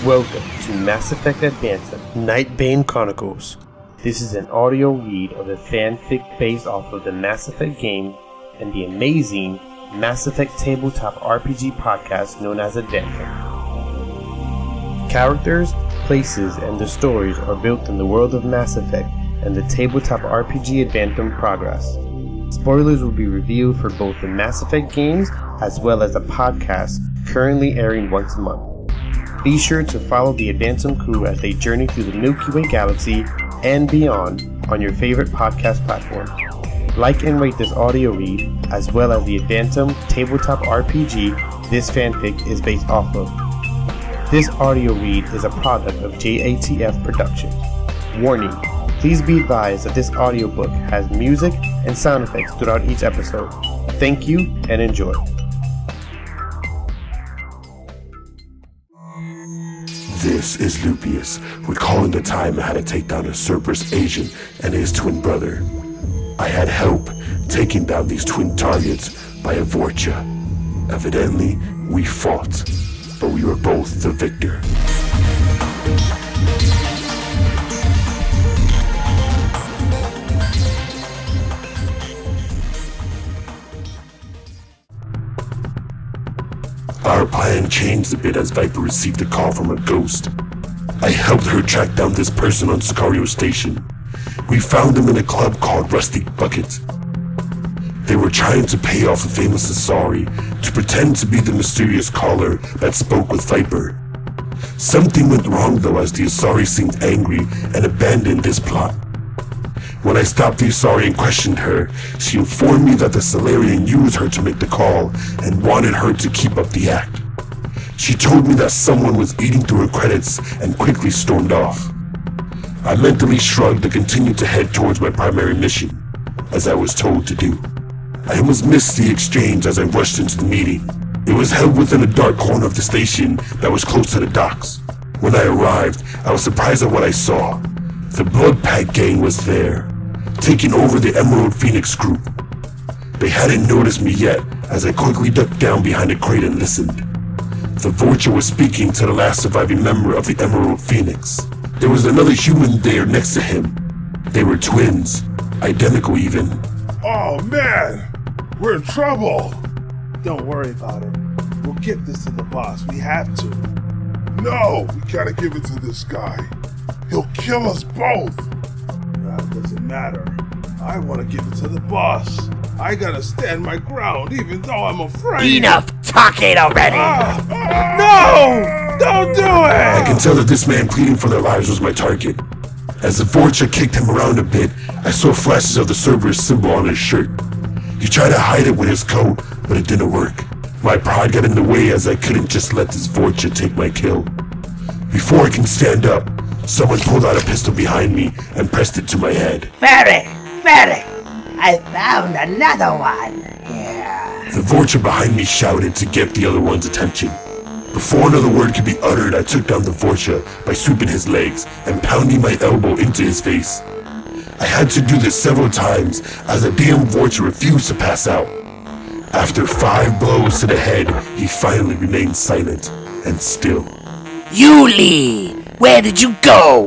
Welcome to Mass Effect Adventum, Night Bane Chronicles. This is an audio read of a fanfic based off of the Mass Effect game and the amazing Mass Effect tabletop RPG podcast known as Adventum. Characters, places, and the stories are built in the world of Mass Effect and the tabletop RPG Adventum progress. Spoilers will be revealed for both the Mass Effect games as well as a podcast currently airing once a month. Be sure to follow the Adventum crew as they journey through the Milky Way galaxy and beyond on your favorite podcast platform. Like and rate this audio read, as well as the Adventum tabletop RPG this fanfic is based off of. This audio read is a product of JATF Productions. Warning, please be advised that this audiobook has music and sound effects throughout each episode. Thank you and enjoy. This is Lupius, recalling the time I had to take down a Cerberus agent and his twin brother. I had help taking down these twin targets by a Vorcha. Evidently, we fought, but we were both the victor. Our plan changed a bit as Viper received a call from a ghost. I helped her track down this person on Sicario Station. We found them in a club called Rusty Bucket. They were trying to pay off a famous Asari to pretend to be the mysterious caller that spoke with Viper. Something went wrong though, as the Asari seemed angry and abandoned this plot. When I stopped the Asari and questioned her, she informed me that the Salarian used her to make the call and wanted her to keep up the act. She told me that someone was eating through her credits and quickly stormed off. I mentally shrugged and continued to head towards my primary mission, as I was told to do. I almost missed the exchange as I rushed into the meeting. It was held within a dark corner of the station that was close to the docks. When I arrived, I was surprised at what I saw. The Blood Pack gang was there, taking over the Emerald Phoenix group. They hadn't noticed me yet, as I quickly ducked down behind a crate and listened. The Vorcha was speaking to the last surviving member of the Emerald Phoenix. There was another human there next to him. They were twins, identical even. Oh man, we're in trouble. Don't worry about it. We'll get this to the boss. We have to. No, we gotta give it to this guy. He'll kill us both. That doesn't matter. I want to give it to the boss. I gotta stand my ground even though I'm afraid. Enough talking already! No! Don't do it! I can tell that this man pleading for their lives was my target. As the Vorcha kicked him around a bit, I saw flashes of the Cerberus symbol on his shirt. He tried to hide it with his coat, but it didn't work. My pride got in the way as I couldn't just let this Vorcha take my kill. Before I can stand up, someone pulled out a pistol behind me and pressed it to my head. Ferric! I found another one! Yeah. The Vorcha behind me shouted to get the other one's attention. Before another word could be uttered, I took down the Vorcha by sweeping his legs and pounding my elbow into his face. I had to do this several times as the damn Vorcha refused to pass out. After 5 blows to the head, he finally remained silent and still. Yuli! Where did you go?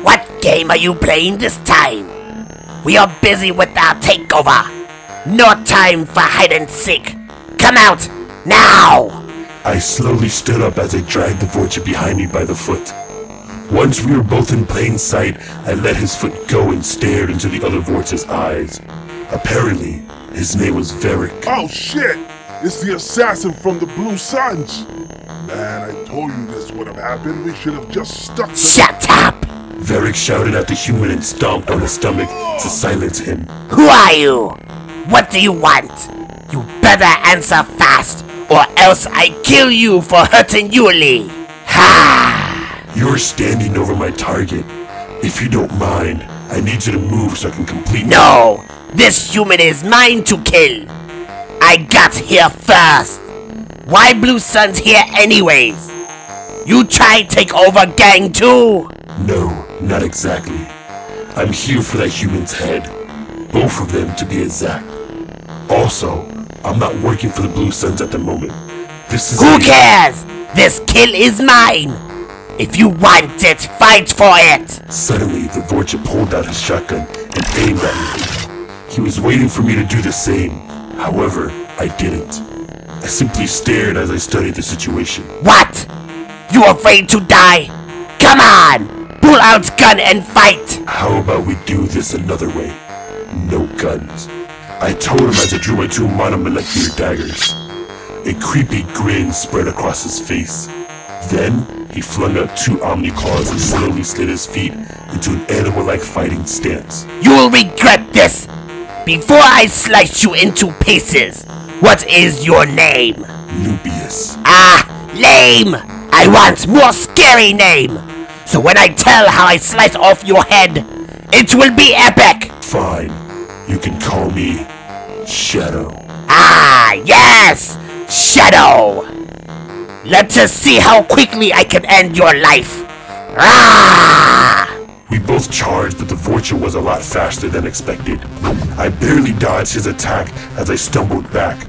What game are you playing this time? We are busy with our takeover. No time for hide and seek. Come out, now! I slowly stood up as I dragged the Vorcha behind me by the foot. Once we were both in plain sight, I let his foot go and stared into the other Vorcha's eyes. Apparently, his name was Varric. Oh shit! It's the assassin from the Blue Suns! Man, I told you this would have happened. We should have just stuck to— Shut up! Varric shouted at the human and stomped on his stomach to silence him. Who are you? What do you want? You better answer fast, or else I kill you for hurting Yuli! Ha! You're standing over my target. If you don't mind, I need you to move so I can complete— No! This human is mine to kill! I got here first! Why Blue Suns here anyways? You try take over gang too? No, not exactly. I'm here for that human's head. Both of them, to be exact. Also, I'm not working for the Blue Suns at the moment. This is— Who cares? This kill is mine! If you want it, fight for it! Suddenly, the Vorcha pulled out his shotgun and aimed at me. He was waiting for me to do the same. However, I didn't. I simply stared as I studied the situation. What? You afraid to die? Come on! Pull out gun and fight! How about we do this another way? No guns. I told him as I drew my 2 monomolecular daggers. A creepy grin spread across his face. Then, he flung out 2 omni claws and slowly slid his feet into an animal-like fighting stance. You will regret this! Before I slice you into pieces, what is your name? Lupius. Ah, lame! I want more scary name! So when I tell how I slice off your head, it will be epic! Fine. You can call me Shadow. Ah, yes! Shadow! Let us see how quickly I can end your life! Ah! We both charged, but the Vorcha was a lot faster than expected. I barely dodged his attack as I stumbled back.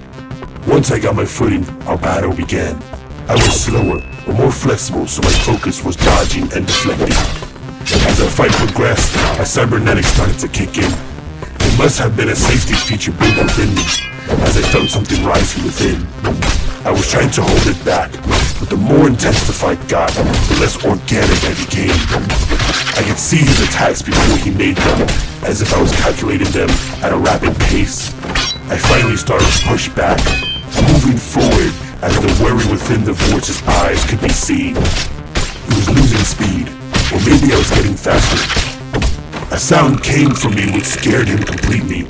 Once I got my footing, our battle began. I was slower, but more flexible, so my focus was dodging and deflecting. As the fight progressed, my cybernetics started to kick in. It must have been a safety feature built within me, as I felt something rising within. I was trying to hold it back, but the more intense the fight got, the less organic I became. I could see his attacks before he made them, as if I was calculating them at a rapid pace. I finally started to push back, moving forward as the worry within the Vorcha's eyes could be seen. He was losing speed, or maybe I was getting faster. A sound came from me which scared him completely.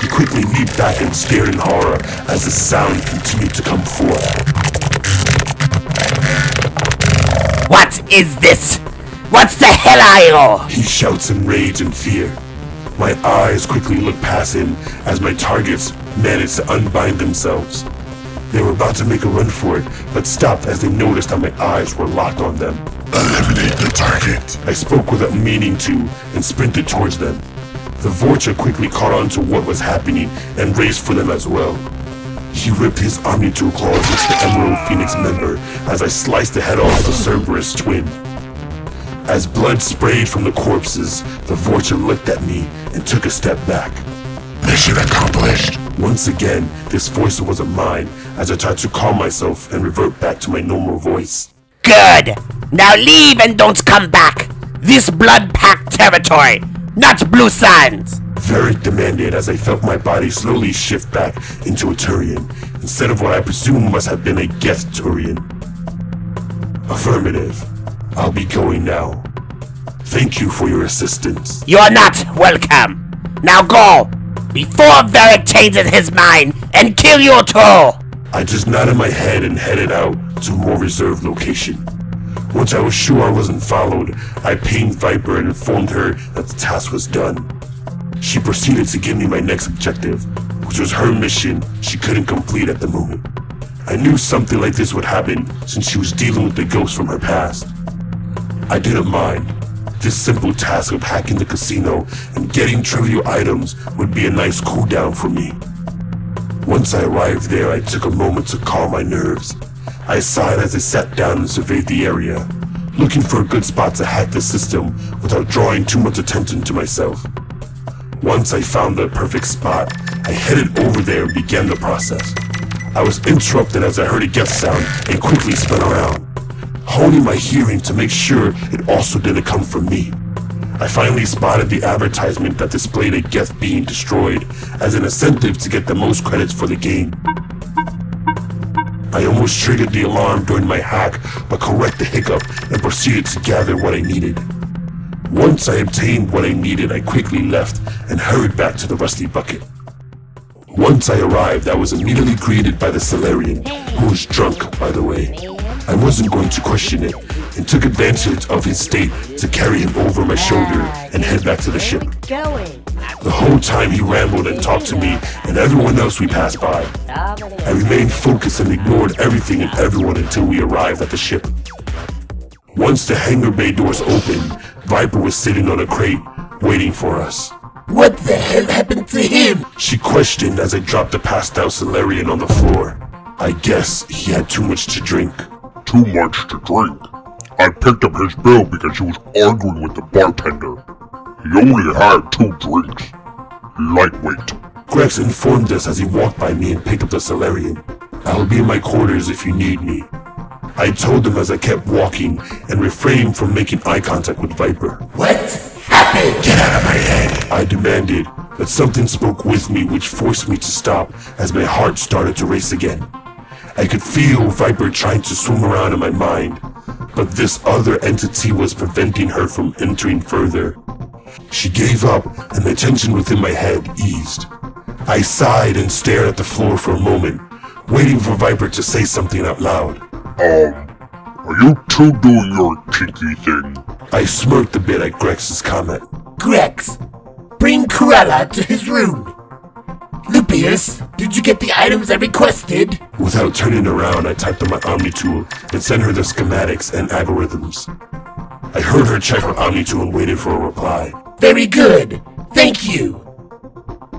He quickly leaped back and stared in horror as the sound continued to come forth. What is this? What the hell are you? He shouts in rage and fear. My eyes quickly look past him as my targets managed to unbind themselves. They were about to make a run for it, but stopped as they noticed that my eyes were locked on them. Eliminate the target. I spoke without meaning to and sprinted towards them. The Vorcha quickly caught on to what was happening and raced for them as well. He ripped his omni-tool claws into the Emerald Phoenix member as I sliced the head off the Cerberus twin. As blood sprayed from the corpses, the Vorcha looked at me and took a step back. Mission accomplished. Once again, this voice wasn't mine as I tried to calm myself and revert back to my normal voice. Good! Now leave and don't come back! This blood-packed territory, not Blue Sands! Varric demanded as I felt my body slowly shift back into a Turian, instead of what I presume must have been a Geth Turian. Affirmative. I'll be going now. Thank you for your assistance. You're not welcome! Now go! Before Varric changes his mind and kill you too! I just nodded my head and headed out to a more reserved location. Once I was sure I wasn't followed, I pinged Viper and informed her that the task was done. She proceeded to give me my next objective, which was her mission she couldn't complete at the moment. I knew something like this would happen since she was dealing with the ghosts from her past. I didn't mind. This simple task of hacking the casino and getting trivial items would be a nice cooldown for me. Once I arrived there, I took a moment to calm my nerves. I sighed as I sat down and surveyed the area, looking for a good spot to hack the system without drawing too much attention to myself. Once I found the perfect spot, I headed over there and began the process. I was interrupted as I heard a Geth sound and quickly spun around, honing my hearing to make sure it also didn't come from me. I finally spotted the advertisement that displayed a Geth being destroyed as an incentive to get the most credits for the game. I almost triggered the alarm during my hack, but corrected the hiccup and proceeded to gather what I needed. Once I obtained what I needed, I quickly left and hurried back to the Rusty Bucket. Once I arrived, I was immediately greeted by the Solarian, who was drunk, by the way. I wasn't going to question it, and took advantage of his state to carry him over my shoulder and head back to the ship. The whole time he rambled and talked to me and everyone else we passed by. I remained focused and ignored everything and everyone until we arrived at the ship. Once the hangar bay doors opened, Viper was sitting on a crate, waiting for us. What the hell happened to him? She questioned as I dropped the passed out Solarian on the floor. I guess he had too much to drink. Too much to drink. I picked up his bill because he was arguing with the bartender. He only had 2 drinks. Lightweight. Grex informed us as he walked by me and picked up the Solarium. I'll be in my quarters if you need me. I told him as I kept walking and refrained from making eye contact with Viper. What happened? Get out of my head! I demanded, but something spoke with me which forced me to stop as my heart started to race again. I could feel Viper trying to swim around in my mind, but this other entity was preventing her from entering further. She gave up and the tension within my head eased. I sighed and stared at the floor for a moment, waiting for Viper to say something out loud. Are you two doing your kinky thing? I smirked a bit at Grex's comment. Grex, bring Corella to his room. Lupius, did you get the items I requested? Without turning around, I typed on my Omni tool and sent her the schematics and algorithms. I heard her check her Omni tool and waited for a reply. Very good. Thank you.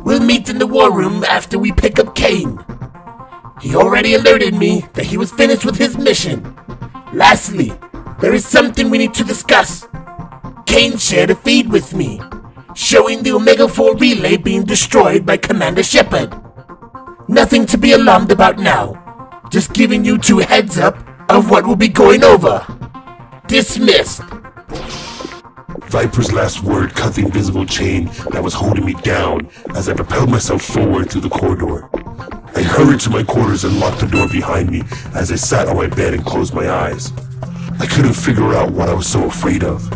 We'll meet in the war room after we pick up Kane. He already alerted me that he was finished with his mission. Lastly, there is something we need to discuss. Kane shared a feed with me, showing the Omega-4 relay being destroyed by Commander Shepard. Nothing to be alarmed about now. Just giving you 2 heads up of what will be going over. Dismissed. Viper's last word cut the invisible chain that was holding me down as I propelled myself forward through the corridor. I hurried to my quarters and locked the door behind me as I sat on my bed and closed my eyes. I couldn't figure out what I was so afraid of.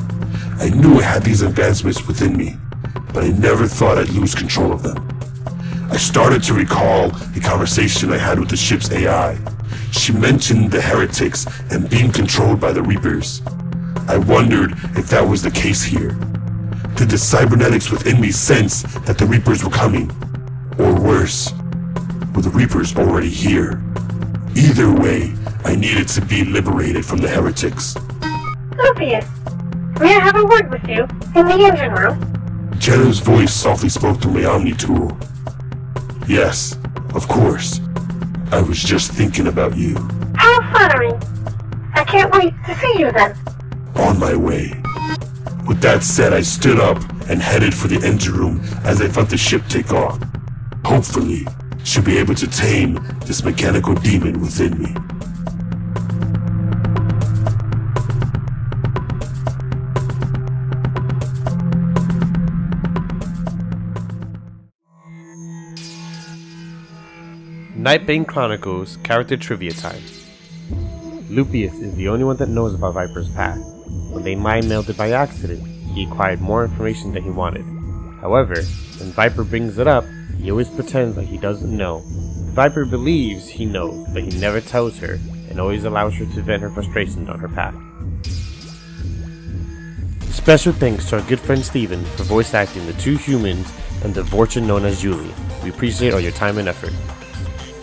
I knew I had these advancements within me, but I never thought I'd lose control of them. I started to recall the conversation I had with the ship's AI. She mentioned the heretics and being controlled by the Reapers. I wondered if that was the case here. Did the cybernetics within me sense that the Reapers were coming? Or worse, were the Reapers already here? Either way, I needed to be liberated from the heretics. Lupius, may I have a word with you in the engine room? Jenna's voice softly spoke through my Omni tool. Yes, of course. I was just thinking about you. How flattering. I can't wait to see you then. On my way. With that said, I stood up and headed for the engine room as I felt the ship take off. Hopefully, she'll be able to tame this mechanical demon within me. Bane Chronicles character trivia time. Lupius is the only one that knows about Viper's past. When they mind-melded by accident, he acquired more information than he wanted. However, when Viper brings it up, he always pretends like he doesn't know. Viper believes he knows, but he never tells her, and always allows her to vent her frustrations on her path. Special thanks to our good friend Steven for voice acting the 2 humans and the Vorcha known as Julie. We appreciate all your time and effort.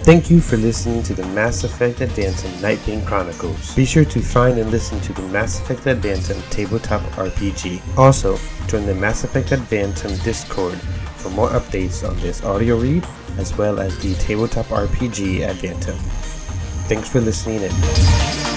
Thank you for listening to the Mass Effect Adventum Bane Chronicles. Be sure to find and listen to the Mass Effect Adventum tabletop RPG. Also, join the Mass Effect Adventum Discord for more updates on this audio read, as well as the tabletop RPG Adventum. Thanks for listening in.